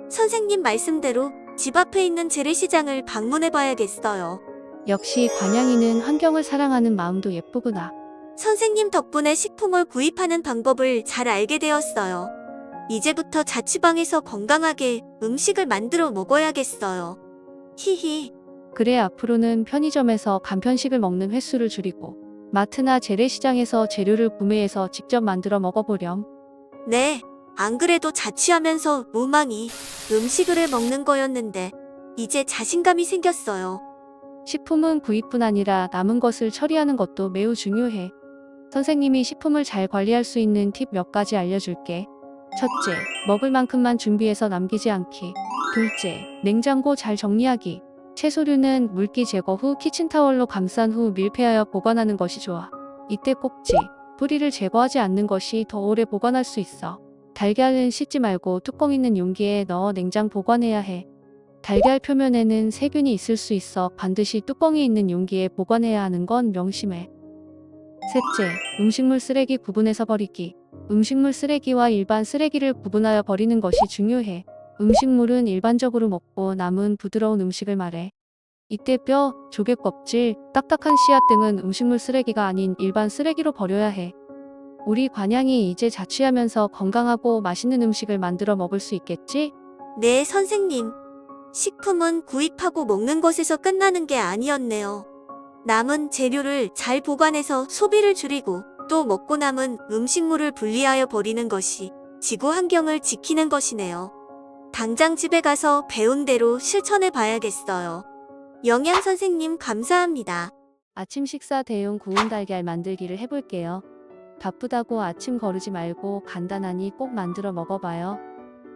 선생님 말씀대로 집 앞에 있는 재래시장을 방문해봐야겠어요. 역시 관양이는 환경을 사랑하는 마음도 예쁘구나. 선생님 덕분에 식품을 구입하는 방법을 잘 알게 되었어요. 이제부터 자취방에서 건강하게 음식을 만들어 먹어야겠어요. 히히. 그래, 앞으로는 편의점에서 간편식을 먹는 횟수를 줄이고 마트나 재래시장에서 재료를 구매해서 직접 만들어 먹어보렴. 네, 안 그래도 자취하면서 로망이 음식을 해 먹는 거였는데 이제 자신감이 생겼어요. 식품은 구입뿐 아니라 남은 것을 처리하는 것도 매우 중요해. 선생님이 식품을 잘 관리할 수 있는 팁 몇 가지 알려줄게. 첫째, 먹을 만큼만 준비해서 남기지 않기. 둘째, 냉장고 잘 정리하기. 채소류는 물기 제거 후 키친타월로 감싼 후 밀폐하여 보관하는 것이 좋아. 이때 꼭지, 뿌리를 제거하지 않는 것이 더 오래 보관할 수 있어. 달걀은 씻지 말고 뚜껑 있는 용기에 넣어 냉장 보관해야 해. 달걀 표면에는 세균이 있을 수 있어 반드시 뚜껑이 있는 용기에 보관해야 하는 건 명심해. 셋째, 음식물 쓰레기 구분해서 버리기. 음식물 쓰레기와 일반 쓰레기를 구분하여 버리는 것이 중요해. 음식물은 일반적으로 먹고 남은 부드러운 음식을 말해. 이때 뼈, 조개 껍질, 딱딱한 씨앗 등은 음식물 쓰레기가 아닌 일반 쓰레기로 버려야 해. 우리 관양이 이제 자취하면서 건강하고 맛있는 음식을 만들어 먹을 수 있겠지? 네, 선생님. 식품은 구입하고 먹는 것에서 끝나는 게 아니었네요. 남은 재료를 잘 보관해서 소비를 줄이고 또 먹고 남은 음식물을 분리하여 버리는 것이 지구 환경을 지키는 것이네요. 당장 집에 가서 배운 대로 실천해 봐야겠어요. 영양 선생님 감사합니다. 아침 식사 대용 구운 달걀 만들기를 해볼게요. 바쁘다고 아침 거르지 말고 간단하니 꼭 만들어 먹어봐요.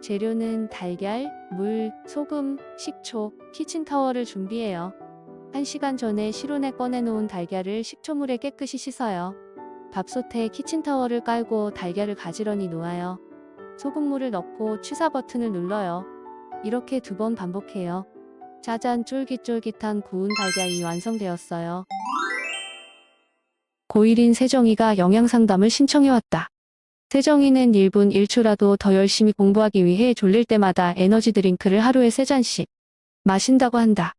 재료는 달걀, 물, 소금, 식초, 키친타월을 준비해요. 1시간 전에 실온에 꺼내놓은 달걀을 식초물에 깨끗이 씻어요. 밥솥에 키친타월을 깔고 달걀을 가지런히 놓아요. 소금물을 넣고 취사 버튼을 눌러요. 이렇게 2번 반복해요. 짜잔, 쫄깃쫄깃한 구운 달걀이 완성되었어요. 고1인 세정이가 영양상담을 신청해왔다. 세정이는 1분 1초라도 더 열심히 공부하기 위해 졸릴 때마다 에너지 드링크를 하루에 3잔씩 마신다고 한다.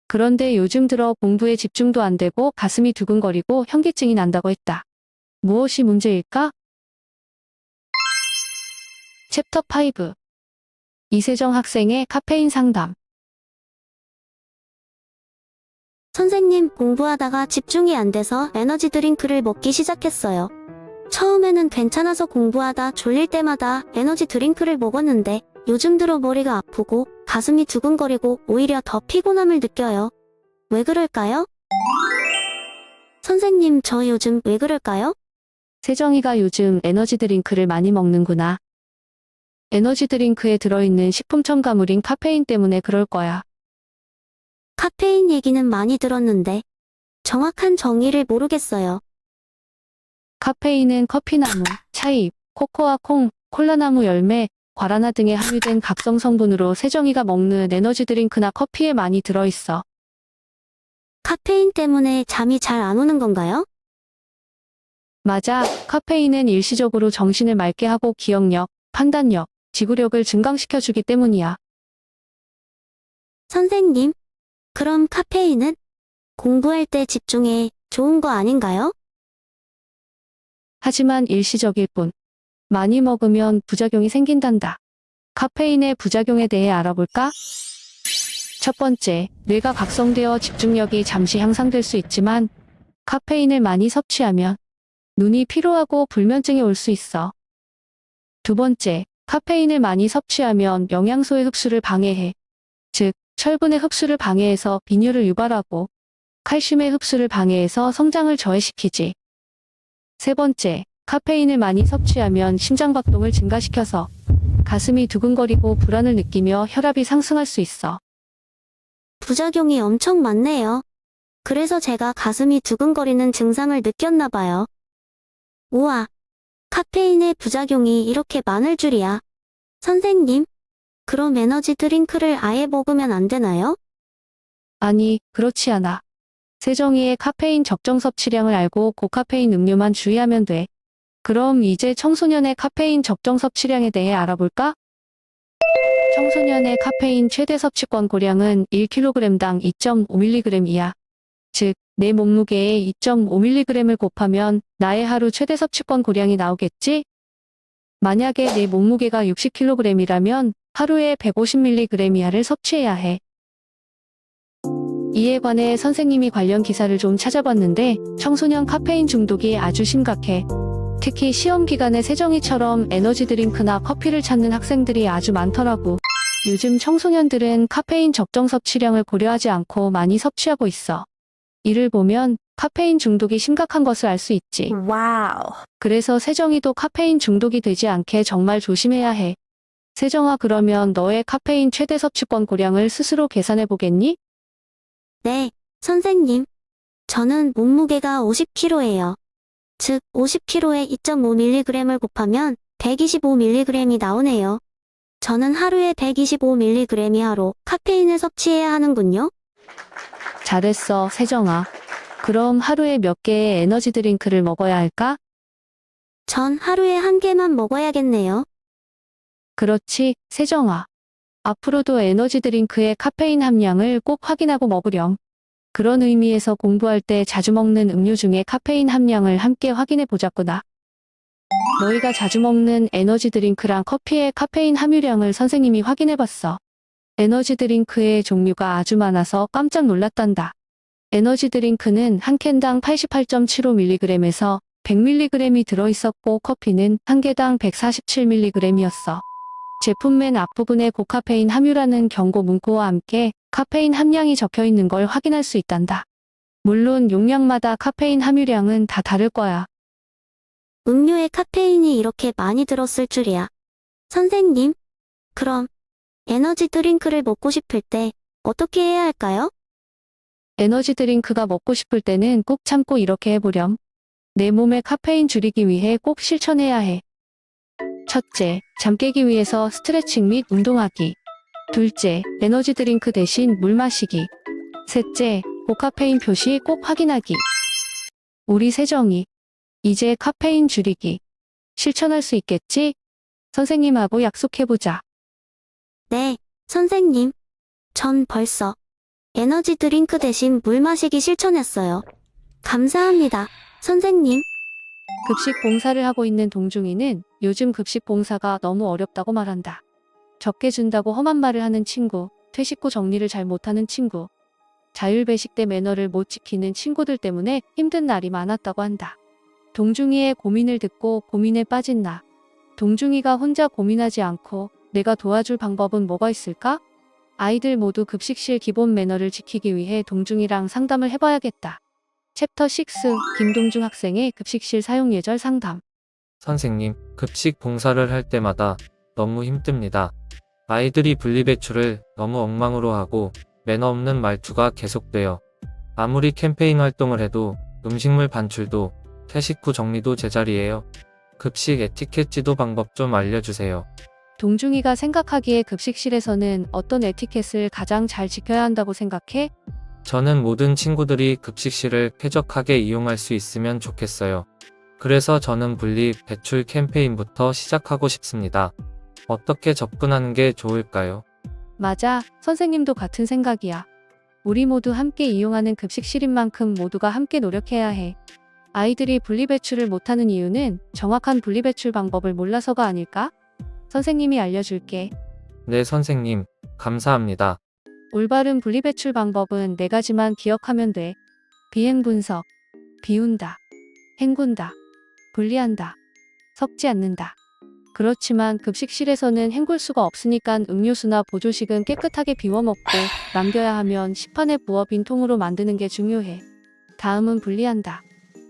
그런데 요즘 들어 공부에 집중도 안 되고 가슴이 두근거리고 현기증이 난다고 했다. 무엇이 문제일까? 챕터 5. 이세정 학생의 카페인 상담. 선생님, 공부하다가 집중이 안 돼서 에너지 드링크를 먹기 시작했어요. 처음에는 괜찮아서 공부하다 졸릴 때마다 에너지 드링크를 먹었는데 요즘 들어 머리가 아프고 가슴이 두근거리고 오히려 더 피곤함을 느껴요. 왜 그럴까요? 선생님, 저 요즘 왜 그럴까요? 세정이가 요즘 에너지 드링크를 많이 먹는구나. 에너지 드링크에 들어있는 식품 첨가물인 카페인 때문에 그럴 거야. 카페인 얘기는 많이 들었는데 정확한 정의를 모르겠어요. 카페인은 커피나무, 차잎, 코코아 콩, 콜라나무 열매, 과라나 등에 함유된 각성 성분으로 세정이가 먹는 에너지 드링크나 커피에 많이 들어있어. 카페인 때문에 잠이 잘 안 오는 건가요? 맞아. 카페인은 일시적으로 정신을 맑게 하고 기억력, 판단력, 지구력을 증강시켜주기 때문이야. 선생님, 그럼 카페인은 공부할 때 집중에 좋은 거 아닌가요? 하지만 일시적일 뿐. 많이 먹으면 부작용이 생긴단다. 카페인의 부작용에 대해 알아볼까? 첫 번째, 뇌가 각성되어 집중력이 잠시 향상될 수 있지만 카페인을 많이 섭취하면 눈이 피로하고 불면증이 올 수 있어. 두 번째, 카페인을 많이 섭취하면 영양소의 흡수를 방해해. 즉, 철분의 흡수를 방해해서 빈혈을 유발하고 칼슘의 흡수를 방해해서 성장을 저해시키지. 세 번째, 카페인을 많이 섭취하면 심장박동을 증가시켜서 가슴이 두근거리고 불안을 느끼며 혈압이 상승할 수 있어. 부작용이 엄청 많네요. 그래서 제가 가슴이 두근거리는 증상을 느꼈나 봐요. 우와, 카페인의 부작용이 이렇게 많을 줄이야. 선생님, 그럼 에너지 드링크를 아예 먹으면 안 되나요? 아니, 그렇지 않아. 세정이의 카페인 적정 섭취량을 알고 고카페인 음료만 주의하면 돼. 그럼 이제 청소년의 카페인 적정 섭취량에 대해 알아볼까? 청소년의 카페인 최대 섭취권 고량은 1kg당 2.5mg이야. 즉, 내 몸무게에 2.5mg을 곱하면 나의 하루 최대 섭취권 고량이 나오겠지? 만약에 내 몸무게가 60kg이라면 하루에 150mg 이하를 섭취해야 해. 이에 관해 선생님이 관련 기사를 좀 찾아봤는데 청소년 카페인 중독이 아주 심각해. 특히 시험 기간에 세정이처럼 에너지 드링크나 커피를 찾는 학생들이 아주 많더라고. 요즘 청소년들은 카페인 적정 섭취량을 고려하지 않고 많이 섭취하고 있어. 이를 보면 카페인 중독이 심각한 것을 알 수 있지. 그래서 세정이도 카페인 중독이 되지 않게 정말 조심해야 해. 세정아, 그러면 너의 카페인 최대 섭취권 고량을 스스로 계산해 보겠니? 네, 선생님. 저는 몸무게가 50kg예요. 즉, 50kg에 2.5mg을 곱하면 125mg이 나오네요. 저는 하루에 125mg 이하로 카페인을 섭취해야 하는군요. 잘했어, 세정아. 그럼 하루에 몇 개의 에너지 드링크를 먹어야 할까? 전 하루에 한 개만 먹어야겠네요. 그렇지, 세정아. 앞으로도 에너지 드링크의 카페인 함량을 꼭 확인하고 먹으렴. 그런 의미에서 공부할 때 자주 먹는 음료 중에 카페인 함량을 함께 확인해 보자꾸나. 너희가 자주 먹는 에너지 드링크랑 커피의 카페인 함유량을 선생님이 확인해 봤어. 에너지 드링크의 종류가 아주 많아서 깜짝 놀랐단다. 에너지 드링크는 한 캔당 88.75mg에서 100mg이 들어있었고 커피는 한 개당 147mg이었어. 제품 맨 앞부분에 고카페인 함유라는 경고 문구와 함께 카페인 함량이 적혀 있는 걸 확인할 수 있단다. 물론 용량마다 카페인 함유량은 다 다를 거야. 음료에 카페인이 이렇게 많이 들었을 줄이야. 선생님, 그럼 에너지 드링크를 먹고 싶을 때 어떻게 해야 할까요? 에너지 드링크가 먹고 싶을 때는 꼭 참고 이렇게 해보렴. 내 몸에 카페인 줄이기 위해 꼭 실천해야 해. 첫째, 잠 깨기 위해서 스트레칭 및 운동하기. 둘째, 에너지 드링크 대신 물 마시기. 셋째, 고카페인 표시 꼭 확인하기. 우리 세정이, 이제 카페인 줄이기. 실천할 수 있겠지? 선생님하고 약속해보자. 네, 선생님. 전 벌써 에너지 드링크 대신 물 마시기 실천했어요. 감사합니다, 선생님. 급식 봉사를 하고 있는 동중이는 요즘 급식 봉사가 너무 어렵다고 말한다. 적게 준다고 험한 말을 하는 친구, 퇴식 후 정리를 잘 못하는 친구, 자율배식 때 매너를 못 지키는 친구들 때문에 힘든 날이 많았다고 한다. 동중이의 고민을 듣고 고민에 빠진 나. 동중이가 혼자 고민하지 않고 내가 도와줄 방법은 뭐가 있을까? 아이들 모두 급식실 기본 매너를 지키기 위해 동중이랑 상담을 해봐야겠다. 챕터 6 김동중 학생의 급식실 사용 예절 상담. 선생님, 급식 봉사를 할 때마다 너무 힘듭니다. 아이들이 분리배출을 너무 엉망으로 하고 매너 없는 말투가 계속돼요. 아무리 캠페인 활동을 해도 음식물 반출도 퇴식 후 정리도 제자리예요. 급식 에티켓 지도 방법 좀 알려주세요. 동중이가 생각하기에 급식실에서는 어떤 에티켓을 가장 잘 지켜야 한다고 생각해? 저는 모든 친구들이 급식실을 쾌적하게 이용할 수 있으면 좋겠어요. 그래서 저는 분리 배출 캠페인부터 시작하고 싶습니다. 어떻게 접근하는 게 좋을까요? 맞아. 선생님도 같은 생각이야. 우리 모두 함께 이용하는 급식실인 만큼 모두가 함께 노력해야 해. 아이들이 분리배출을 못하는 이유는 정확한 분리배출 방법을 몰라서가 아닐까? 선생님이 알려줄게. 네, 선생님. 감사합니다. 올바른 분리배출 방법은 4가지만 기억하면 돼. 비행 분석, 비운다, 헹군다, 분리한다, 섞지 않는다. 그렇지만 급식실에서는 헹굴 수가 없으니까 음료수나 보조식은 깨끗하게 비워먹고 남겨야 하면 식판에 부어 빈통으로 만드는 게 중요해. 다음은 분리한다.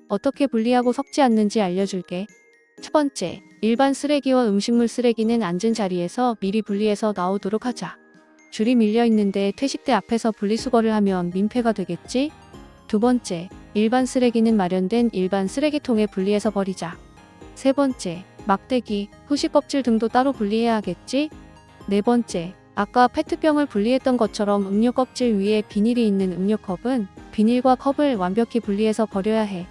어떻게 분리하고 섞지 않는지 알려줄게. 첫 번째, 일반 쓰레기와 음식물 쓰레기는 앉은 자리에서 미리 분리해서 나오도록 하자. 줄이 밀려 있는데 퇴식대 앞에서 분리수거를 하면 민폐가 되겠지? 두 번째, 일반 쓰레기는 마련된 일반 쓰레기통에 분리해서 버리자. 세 번째, 막대기, 후식 껍질 등도 따로 분리해야 하겠지? 네 번째, 아까 페트병을 분리했던 것처럼 음료 껍질 위에 비닐이 있는 음료컵은 비닐과 컵을 완벽히 분리해서 버려야 해.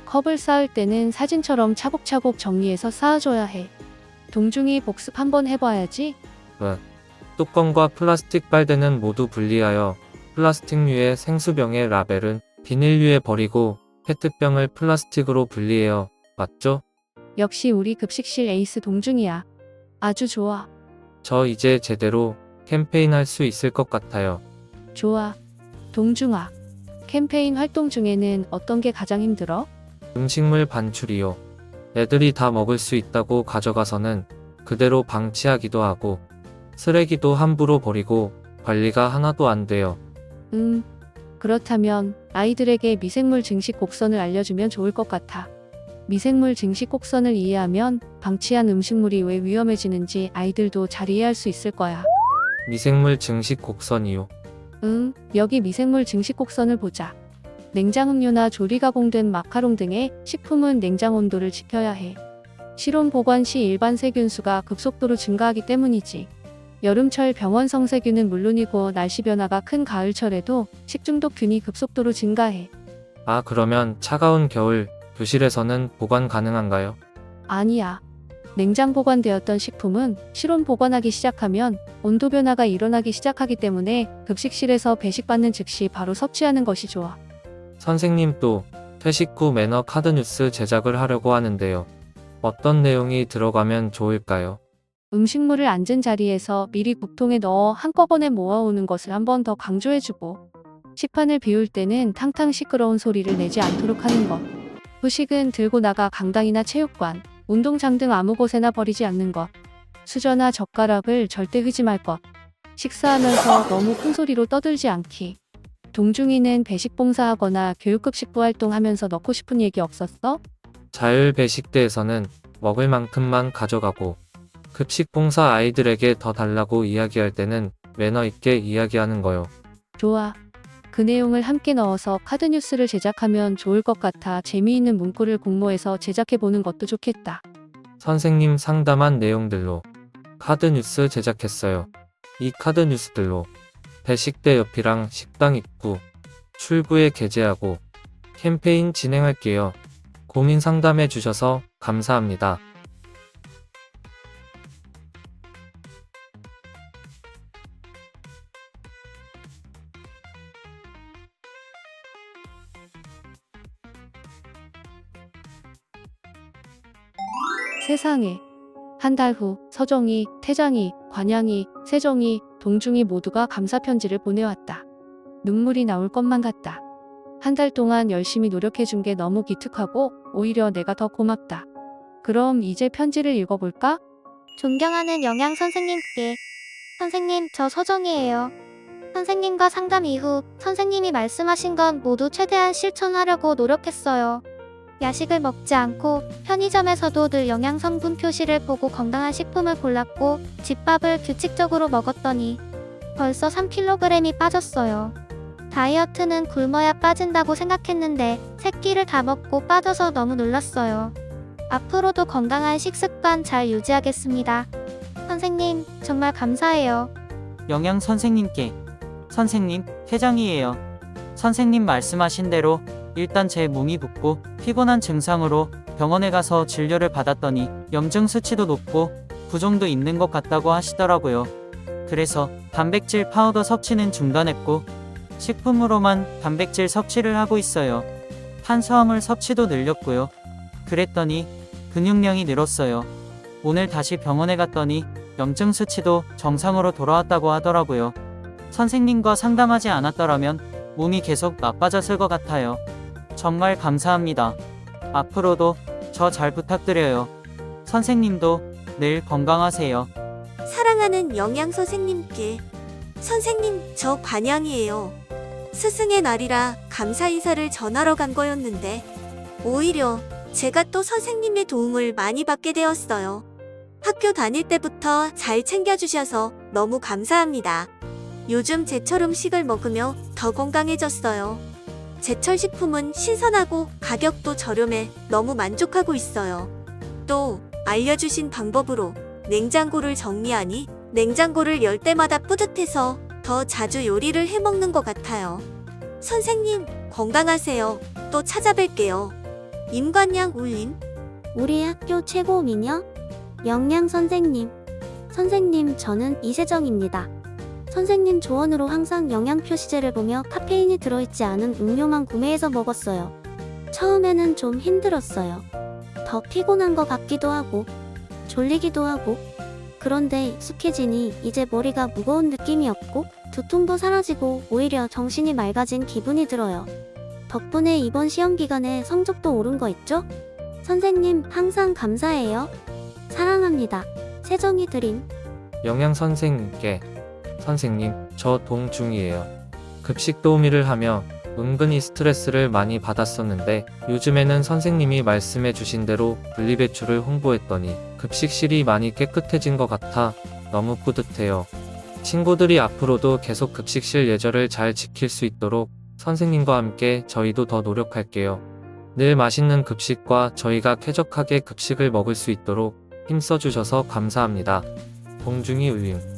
컵을 쌓을 때는 사진처럼 차곡차곡 정리해서 쌓아줘야 해. 동중이 복습 한번 해봐야지. 뚜껑과 플라스틱 빨대는 모두 분리하여 플라스틱류의 생수병의 라벨은 비닐류에 버리고 페트병을 플라스틱으로 분리해요. 맞죠? 역시 우리 급식실 에이스 동중이야. 아주 좋아. 저 이제 제대로 캠페인 할 수 있을 것 같아요. 좋아. 동중아. 캠페인 활동 중에는 어떤 게 가장 힘들어? 음식물 반출이요. 애들이 다 먹을 수 있다고 가져가서는 그대로 방치하기도 하고 쓰레기도 함부로 버리고 관리가 하나도 안 돼요. 그렇다면 아이들에게 미생물 증식 곡선을 알려주면 좋을 것 같아. 미생물 증식 곡선을 이해하면 방치한 음식물이 왜 위험해지는지 아이들도 잘 이해할 수 있을 거야. 미생물 증식 곡선이요. 여기 미생물 증식 곡선을 보자. 냉장음료나 조리 가공된 마카롱 등의 식품은 냉장 온도를 지켜야 해. 실온 보관 시 일반 세균수가 급속도로 증가하기 때문이지. 여름철 병원성 세균은 물론이고 날씨 변화가 큰 가을철에도 식중독균이 급속도로 증가해. 아, 그러면 차가운 겨울 교실에서는 보관 가능한가요? 아니야. 냉장 보관되었던 식품은 실온 보관하기 시작하면 온도 변화가 일어나기 시작하기 때문에 급식실에서 배식받는 즉시 바로 섭취하는 것이 좋아. 선생님 또 퇴식 후 매너 카드 뉴스 제작을 하려고 하는데요. 어떤 내용이 들어가면 좋을까요? 음식물을 앉은 자리에서 미리 국통에 넣어 한꺼번에 모아오는 것을 한 번 더 강조해주고 식판을 비울 때는 탕탕 시끄러운 소리를 내지 않도록 하는 것. 후식은 들고 나가 강당이나 체육관, 운동장 등 아무 곳에나 버리지 않는 것. 수저나 젓가락을 절대 휘지 말 것. 식사하면서 너무 큰 소리로 떠들지 않기. 동중이는 배식 봉사하거나 교육급식부 활동하면서 넣고 싶은 얘기 없었어? 자율 배식대에서는 먹을 만큼만 가져가고 급식 봉사 아이들에게 더 달라고 이야기할 때는 매너 있게 이야기하는 거요. 좋아. 그 내용을 함께 넣어서 카드 뉴스를 제작하면 좋을 것 같아. 재미있는 문구를 공모해서 제작해보는 것도 좋겠다. 선생님 상담한 내용들로 카드 뉴스 제작했어요. 이 카드 뉴스들로 배식대 옆이랑 식당 입구, 출구에 게재하고 캠페인 진행할게요. 고민 상담해 주셔서 감사합니다. 세상에. 한 달 후 서정이, 태장이, 관양이, 세정이, 동중이 모두가 감사 편지를 보내왔다. 눈물이 나올 것만 같다. 한 달 동안 열심히 노력해준 게 너무 기특하고 오히려 내가 더 고맙다. 그럼 이제 편지를 읽어볼까? 존경하는 영양 선생님께. 선생님, 저 서정이에요. 선생님과 상담 이후 선생님이 말씀하신 건 모두 최대한 실천하려고 노력했어요. 야식을 먹지 않고 편의점에서도 늘 영양 성분 표시를 보고 건강한 식품을 골랐고 집밥을 규칙적으로 먹었더니 벌써 3kg이 빠졌어요. 다이어트는 굶어야 빠진다고 생각했는데 3끼를 다 먹고 빠져서 너무 놀랐어요. 앞으로도 건강한 식습관 잘 유지하겠습니다. 선생님, 정말 감사해요. 영양 선생님께. 선생님, 퇴장이에요. 선생님 말씀하신 대로 일단 제 몸이 붓고 피곤한 증상으로 병원에 가서 진료를 받았더니 염증 수치도 높고 부종도 있는 것 같다고 하시더라고요. 그래서 단백질 파우더 섭취는 중단했고 식품으로만 단백질 섭취를 하고 있어요. 탄수화물 섭취도 늘렸고요. 그랬더니 근육량이 늘었어요. 오늘 다시 병원에 갔더니 염증 수치도 정상으로 돌아왔다고 하더라고요. 선생님과 상담하지 않았더라면 몸이 계속 나빠졌을 것 같아요. 정말 감사합니다. 앞으로도 저 잘 부탁드려요. 선생님도 늘 건강하세요. 사랑하는 영양 선생님께. 선생님, 저 반양이에요. 스승의 날이라 감사 인사를 전하러 간 거였는데 오히려 제가 또 선생님의 도움을 많이 받게 되었어요. 학교 다닐 때부터 잘 챙겨주셔서 너무 감사합니다. 요즘 제철 음식을 먹으며 더 건강해졌어요. 제철 식품은 신선하고 가격도 저렴해 너무 만족하고 있어요. 또 알려주신 방법으로 냉장고를 정리하니 냉장고를 열 때마다 뿌듯해서 더 자주 요리를 해먹는 것 같아요. 선생님, 건강하세요. 또 찾아뵐게요. 임관양 울림. 우리 학교 최고 미녀? 영양 선생님. 선생님, 저는 이세정입니다. 선생님 조언으로 항상 영양 표시제를 보며 카페인이 들어있지 않은 음료만 구매해서 먹었어요. 처음에는 좀 힘들었어요. 더 피곤한 것 같기도 하고, 졸리기도 하고, 그런데 익숙해지니 이제 머리가 무거운 느낌이 없고, 두통도 사라지고 오히려 정신이 맑아진 기분이 들어요. 덕분에 이번 시험 기간에 성적도 오른 거 있죠? 선생님, 항상 감사해요. 사랑합니다. 세정이 드림. 영양 선생님께. 선생님, 저 동중이에요. 급식 도우미를 하며 은근히 스트레스를 많이 받았었는데 요즘에는 선생님이 말씀해 주신 대로 분리배출을 홍보했더니 급식실이 많이 깨끗해진 것 같아 너무 뿌듯해요. 친구들이 앞으로도 계속 급식실 예절을 잘 지킬 수 있도록 선생님과 함께 저희도 더 노력할게요. 늘 맛있는 급식과 저희가 쾌적하게 급식을 먹을 수 있도록 힘써주셔서 감사합니다. 동중이 의임.